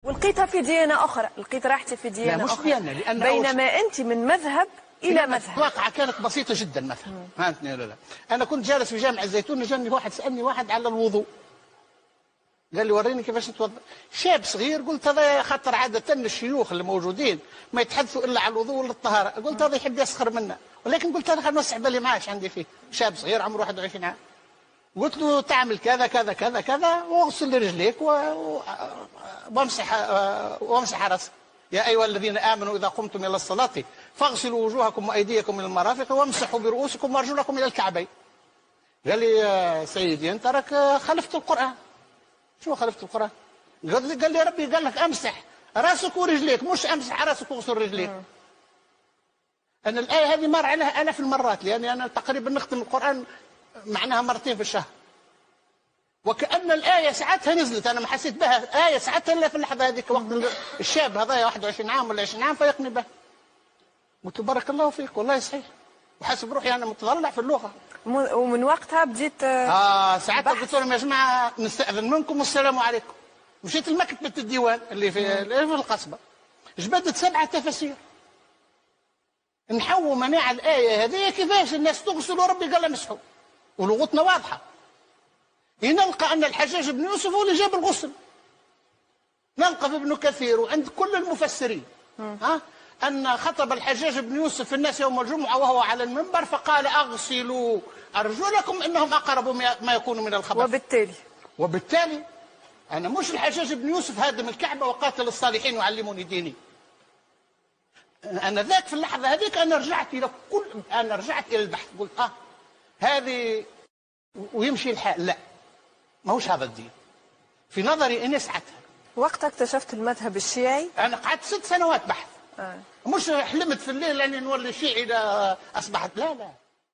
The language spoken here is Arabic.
ولقيتها في ديانة أخرى، لقيت راحتي في ديانة لا مش أخرى. ديانة، لأن بينما أنت من مذهب إلى مذهب. الواقعة كانت بسيطة جدا مثلا، فهمتني ولا لا؟ أنا كنت جالس في جامع الزيتون، جاني واحد سألني واحد على الوضوء. قال لي وريني كيفاش نتوضا. شاب صغير، قلت هذا خاطر عادة الشيوخ اللي موجودين ما يتحدثوا إلا على الوضوء ولا الطهارة، قلت هذا يحب يسخر منا، ولكن قلت أنا خلينا نوسع بالي معاه ايش عندي فيه. شاب صغير عمره 21 عام. قلت له تعمل كذا كذا كذا كذا واغسل رجليك وامسح راسك. يا أيها الذين آمنوا إذا قمتم إلى الصلاة فاغسلوا وجوهكم وأيديكم إلى المرافق وامسحوا برؤوسكم وأرجلكم إلى الكعبين. قال لي يا سيدي أنت راك خالفت القرآن. شو خالفت القرآن؟ قال لي ربي قال لك امسح راسك ورجليك، مش امسح راسك واغسل رجليك. أنا الآية هذه مر عليها آلاف المرات، لأني أنا تقريبا نختم القرآن معناها مرتين في الشهر. وكأن الآية ساعتها نزلت، أنا ما حسيت بها آية ساعتها إلا في اللحظة هذيك، وقت الشاب هذا 21 عام ولا 20 عام فيقني بها. قلت له بارك الله فيك، والله صحيح، وحسب روحي أنا متضلع في اللغة. ومن وقتها بديت ساعتها قلت لهم يا جماعة نستأذن منكم والسلام عليكم. مشيت لمكتبة الديوان اللي في القصبة، جبدت 7 تفاسير نحو مناع الآية هذه كيفاش الناس تغسل وربي قال مسحوا، ولغتنا واضحة. نلقى أن الحجاج بن يوسف هو اللي جاب الغسل. نلقى في ابن كثير وعند كل المفسرين أن خطب الحجاج بن يوسف الناس يوم الجمعة وهو على المنبر فقال أغسلوا أرجلكم إنهم أقرب ما يكون من الخبث. وبالتالي أنا مش الحجاج بن يوسف هادم الكعبة وقاتل الصالحين وعلموني ديني. أنا ذاك في اللحظة هذيك أنا رجعت إلى البحث، قلت هذه ويمشي الحال. لا، ما هوش هذا الدين في نظري. إني ساعتها وقتها اكتشفت المذهب الشيعي. أنا قعدت 6 سنوات بحث. مش حلمت في الليل أني نولي شيعي إذا أصبحت. لا